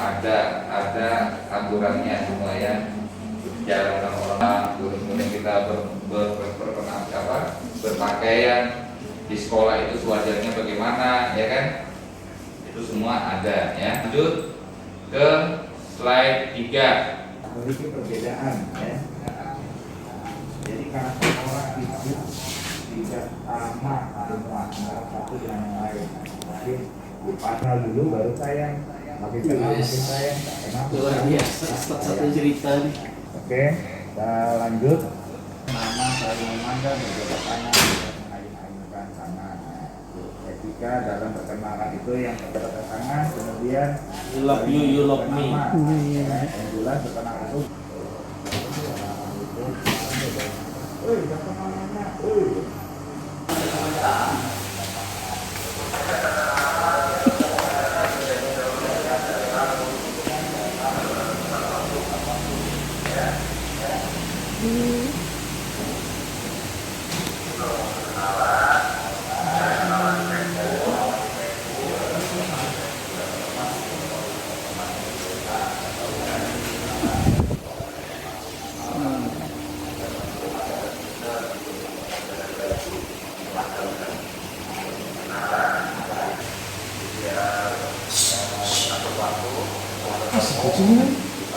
ada aturannya semua ya. Jalan orang, kemudian kita berpakaian di sekolah itu sewajarnya bagaimana, ya kan? Itu semua ada ya. Lanjut ke slide 3. Memiliki perbedaan ya. Jadi karena orang itu tidak sama antara satu dengan yang lain. Mungkin pasal dulu baru sayang, makin kenal makin sayang. Kenapa? Luar biasa, satu cerita nih. Oke, kita lanjut. Nama saling memandang, berjabat tangan, mengayun-ayunkan tangan. Etika dalam perkenalan itu yang berjabat tangan, kemudian You love you, you love me. Yang jelas perkenalan itu.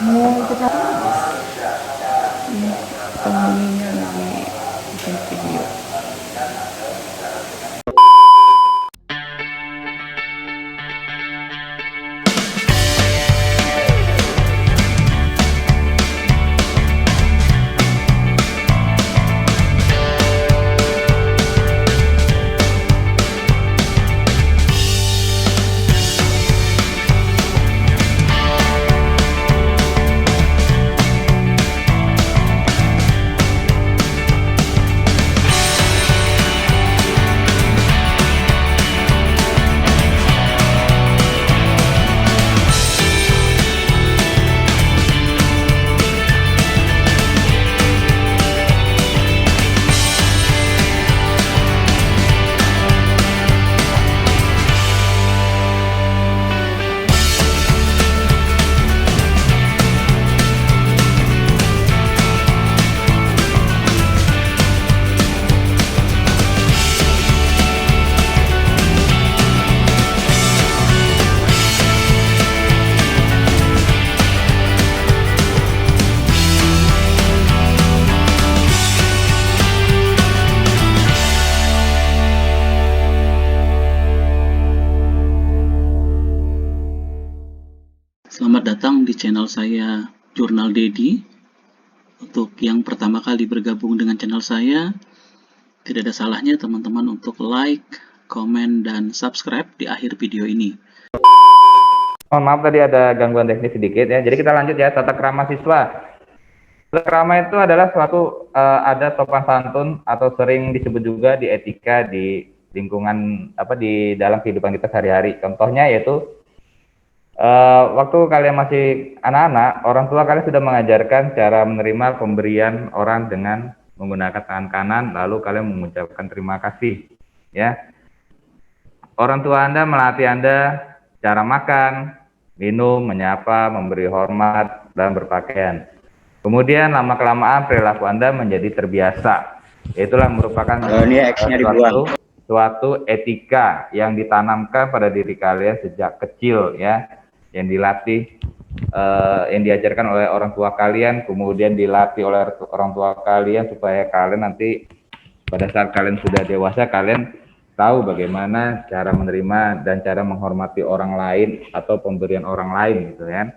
Mau kita penghuninya lagi bikin video. Selamat datang di channel saya, Jurnal Dedi. Untuk yang pertama kali bergabung dengan channel saya, tidak ada salahnya teman-teman untuk like, komen, dan subscribe di akhir video ini. Mohon maaf tadi ada gangguan teknis sedikit ya. Jadi kita lanjut ya, tata krama siswa. Tata krama itu adalah suatu ada sopan santun atau sering disebut juga di etika di lingkungan di dalam kehidupan kita sehari-hari. Contohnya yaitu waktu kalian masih anak-anak, orang tua kalian sudah mengajarkan cara menerima pemberian orang dengan menggunakan tangan kanan, lalu kalian mengucapkan terima kasih ya. Orang tua Anda melatih Anda cara makan, minum, menyapa, memberi hormat, dan berpakaian. Kemudian lama-kelamaan perilaku Anda menjadi terbiasa. Itulah merupakan suatu etika yang ditanamkan pada diri kalian sejak kecil ya, yang dilatih, yang diajarkan oleh orang tua kalian, kemudian dilatih oleh orang tua kalian supaya kalian nanti pada saat kalian sudah dewasa kalian tahu bagaimana cara menerima dan cara menghormati orang lain atau pemberian orang lain gitu kan.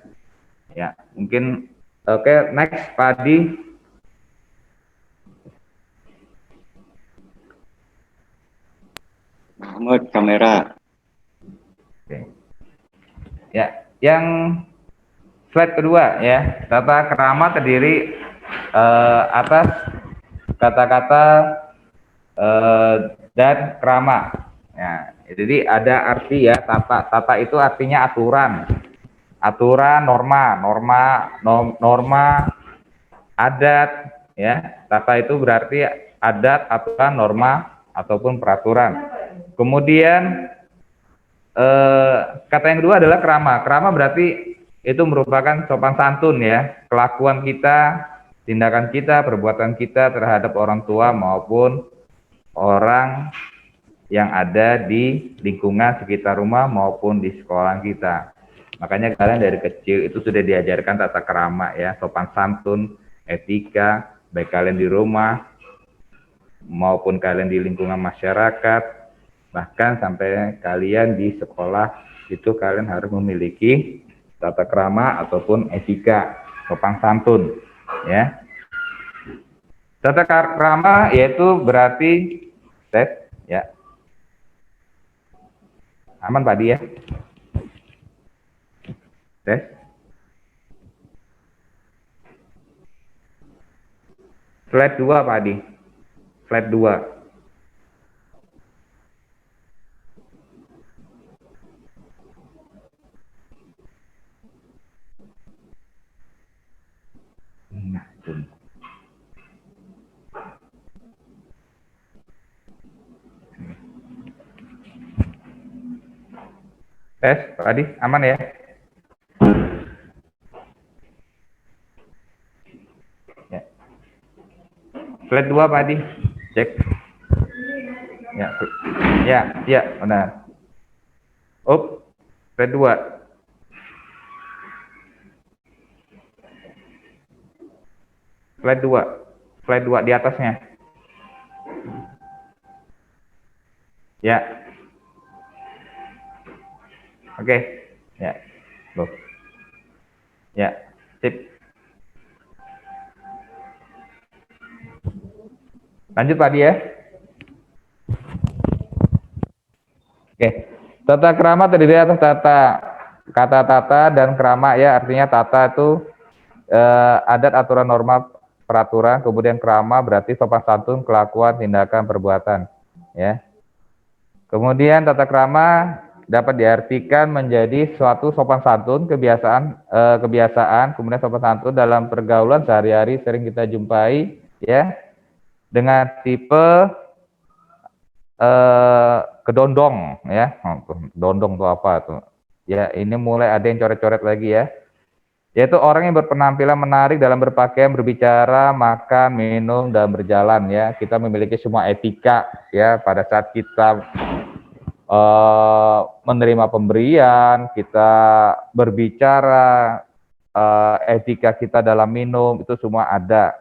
Ya, mungkin oke, next Pak Adi. Mahmud kamera. Oke. Ya, yang slide kedua ya, tata krama terdiri atas kata-kata dan krama. Ya, jadi ada arti ya, tata. Tata itu artinya aturan, norma, adat. Ya, tata itu berarti adat, aturan, norma ataupun peraturan. Kemudian kata yang kedua adalah krama. Krama berarti itu merupakan sopan santun ya, kelakuan kita, tindakan kita, perbuatan kita terhadap orang tua maupun orang yang ada di lingkungan sekitar rumah maupun di sekolah kita. Makanya kalian dari kecil itu sudah diajarkan tata krama ya, sopan santun, etika, baik kalian di rumah maupun kalian di lingkungan masyarakat, bahkan sampai kalian di sekolah itu kalian harus memiliki tata krama ataupun etika, sopan santun ya. Tata krama yaitu berarti tes ya. Aman Pak Di ya? Tes. Slide 2 Pak Di. Slide 2. Nah, tes, Pak Adi, aman ya? Ya. Slide 2 Pak Adi, cek. Ya, benar. Slide 2. Slide 2 di atasnya. Ya. Oke. Ya. Loh. Ya, sip. Lanjut Pak Di ya. Oke. Tata krama terdiri atas kata tata dan krama ya, artinya tata itu adat, aturan, norma, peraturan, kemudian krama berarti sopan santun, kelakuan, tindakan, perbuatan ya. Kemudian tata krama dapat diartikan menjadi suatu sopan santun, kebiasaan, kemudian sopan santun dalam pergaulan sehari-hari sering kita jumpai ya, dengan tipe kedondong ya. Kedondong itu apa tuh ya, ini mulai ada yang coret-coret lagi ya, yaitu orang yang berpenampilan menarik dalam berpakaian, berbicara, makan, minum, dan berjalan ya. Kita memiliki semua etika ya pada saat kita menerima pemberian, kita berbicara, etika kita dalam minum, itu semua ada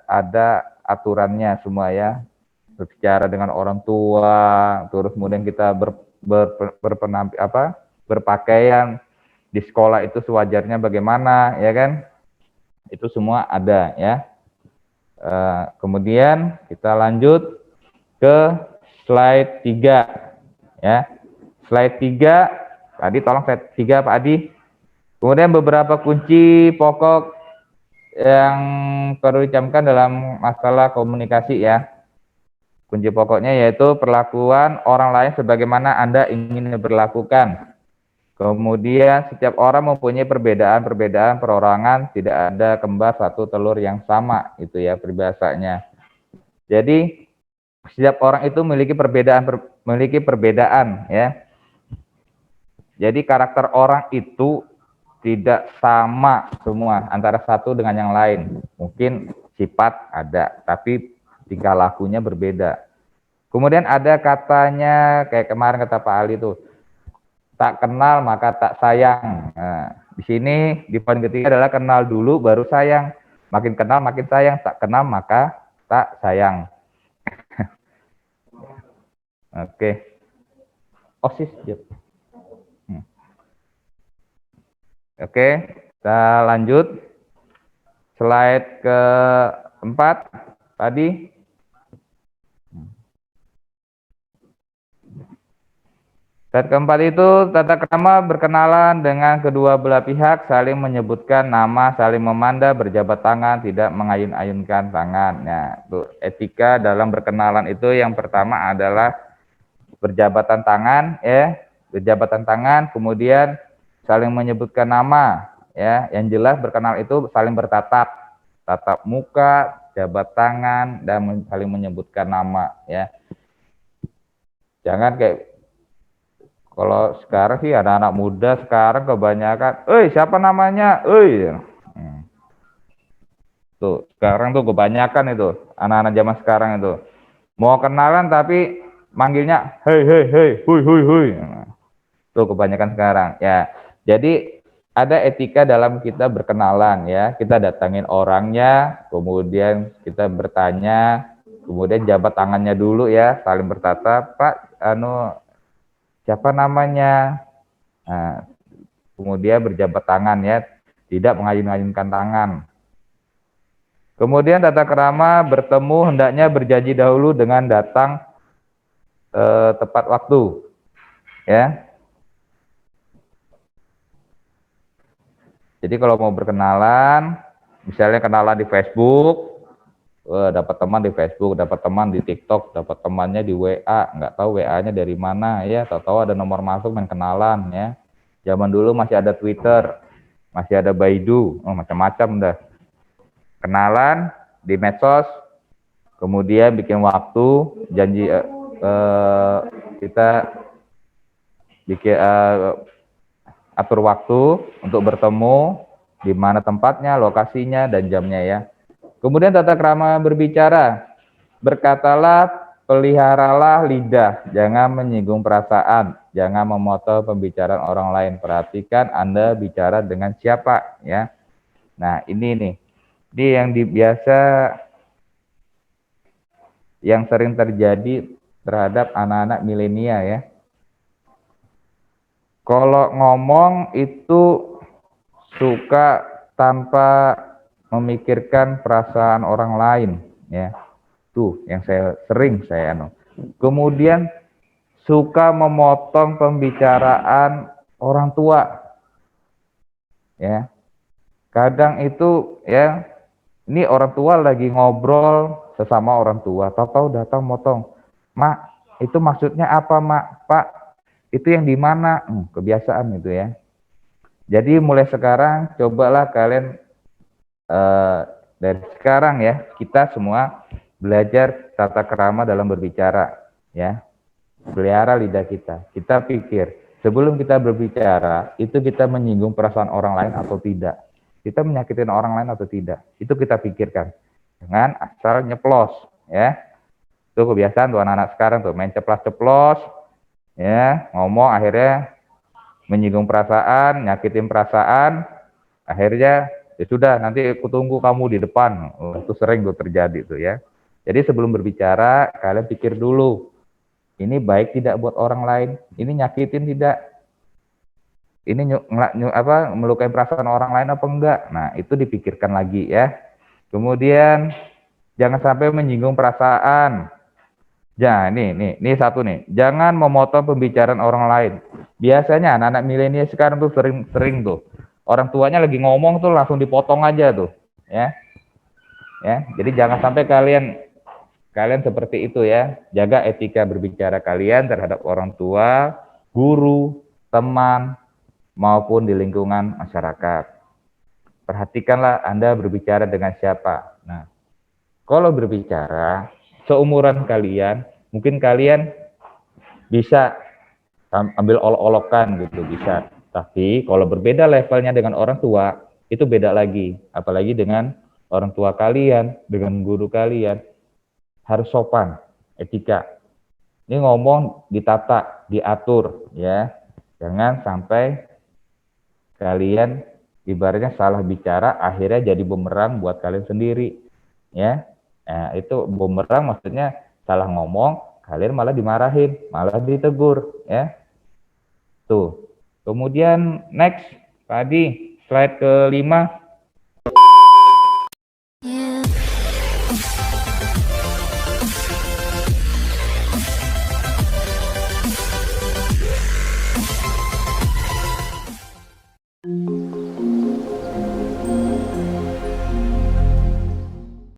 aturannya semua ya. Berbicara dengan orang tua, terus kemudian kita berpakaian di sekolah itu sewajarnya bagaimana ya kan, itu semua ada ya. Kemudian kita lanjut ke slide 3 ya. Slide 3 Pak Adi, tolong slide 3 Pak Adi. Kemudian beberapa kunci pokok yang perlu dicamkan dalam masalah komunikasi ya. Kunci pokoknya yaitu perlakuan orang lain sebagaimana Anda ingin diperlakukan. Kemudian setiap orang mempunyai perbedaan perorangan, tidak ada kembar satu telur yang sama, itu ya peribahasanya. Jadi setiap orang itu memiliki perbedaan ya. Jadi karakter orang itu tidak sama semua antara satu dengan yang lain. Mungkin sifat ada, tapi tingkah lakunya berbeda. Kemudian ada katanya kayak kemarin kata Pak Ali tuh, tak kenal maka tak sayang. Nah, di sini di poin ketiga adalah kenal dulu baru sayang. Makin kenal makin sayang, tak kenal maka tak sayang. Oke. OSIS. Oke, kita lanjut. Slide ke-4 tadi. Slide ke-4 itu tata krama berkenalan dengan kedua belah pihak, saling menyebutkan nama, saling memandang, berjabat tangan, tidak mengayun-ayunkan tangan. Nah, itu etika dalam berkenalan itu yang pertama adalah berjabatan tangan ya, berjabatan tangan, kemudian saling menyebutkan nama ya. Yang jelas berkenal itu saling bertatap, tatap muka, jabat tangan, dan saling menyebutkan nama ya. Jangan kayak Kalau sekarang sih anak-anak muda sekarang kebanyakan, siapa namanya? Tuh, sekarang tuh kebanyakan itu anak-anak zaman sekarang itu mau kenalan tapi manggilnya hei hei hei, hui hui hui. Tuh kebanyakan sekarang ya. Jadi ada etika dalam kita berkenalan ya. Kita datangin orangnya, kemudian kita bertanya, kemudian jabat tangannya dulu ya, saling bertatap, Pak, siapa namanya? Nah, kemudian berjabat tangan ya, tidak mengayun-ayunkan tangan. Kemudian tata krama bertemu hendaknya berjanji dahulu dengan datang tepat waktu ya. Jadi kalau mau berkenalan, misalnya kenalan di Facebook, dapat teman di Facebook, dapat teman di TikTok, dapat temannya di WA, nggak tahu WA-nya dari mana ya, tahu-tahu ada nomor masuk main kenalan ya. Zaman dulu masih ada Twitter, masih ada Baidu, macam-macam dah. Kenalan di medsos, kemudian bikin waktu, janji kita bikin atur waktu untuk bertemu, di mana tempatnya, lokasinya, dan jamnya ya. Kemudian tata krama berbicara, berkatalah, peliharalah lidah, jangan menyinggung perasaan, jangan memotong pembicaraan orang lain. Perhatikan Anda bicara dengan siapa ya. Nah ini nih, ini yang biasa yang sering terjadi terhadap anak-anak milenial ya. Kalau ngomong itu suka tanpa memikirkan perasaan orang lain ya. Tuh yang sering saya Kemudian suka memotong pembicaraan orang tua ya. Kadang itu ya, ini orang tua lagi ngobrol sesama orang tua, tahu-tahu datang motong. Mak, itu maksudnya apa, Mak? Pak, itu yang di mana? Kebiasaan itu ya. Jadi mulai sekarang cobalah kalian dari sekarang ya, kita semua belajar tata krama dalam berbicara ya. Pelihara lidah kita. Kita pikir sebelum kita berbicara itu kita menyinggung perasaan orang lain atau tidak. Kita menyakitin orang lain atau tidak. Itu kita pikirkan. Dengan asal nyeplos ya. Itu kebiasaan tuh anak-anak sekarang tuh main ceplos-ceplos ya, ngomong akhirnya menyinggung perasaan, nyakitin perasaan, akhirnya ya sudah nanti aku tunggu kamu di depan. Itu sering tuh terjadi tuh ya. Jadi sebelum berbicara kalian pikir dulu, ini baik tidak buat orang lain, ini nyakitin tidak, ini melukai perasaan orang lain apa enggak. Nah itu dipikirkan lagi ya. Kemudian jangan sampai menyinggung perasaan. Ya, ini satu nih. Jangan memotong pembicaraan orang lain. Biasanya anak-anak milenial sekarang tuh sering tuh. Orang tuanya lagi ngomong tuh langsung dipotong aja tuh, ya. Ya, jadi jangan sampai kalian seperti itu ya. Jaga etika berbicara kalian terhadap orang tua, guru, teman, maupun di lingkungan masyarakat. Perhatikanlah Anda berbicara dengan siapa. Nah, kalau berbicara seumuran kalian, mungkin kalian bisa ambil olok-olokan gitu, bisa. Tapi kalau berbeda levelnya dengan orang tua, itu beda lagi. Apalagi dengan orang tua kalian, dengan guru kalian, harus sopan, etika. Ini ngomong ditata, diatur ya. Jangan sampai kalian ibaratnya salah bicara, akhirnya jadi bumerang buat kalian sendiri ya. Nah, itu bumerang maksudnya salah ngomong, kalian malah dimarahin, malah ditegur ya. Tuh. Kemudian next, tadi slide ke-5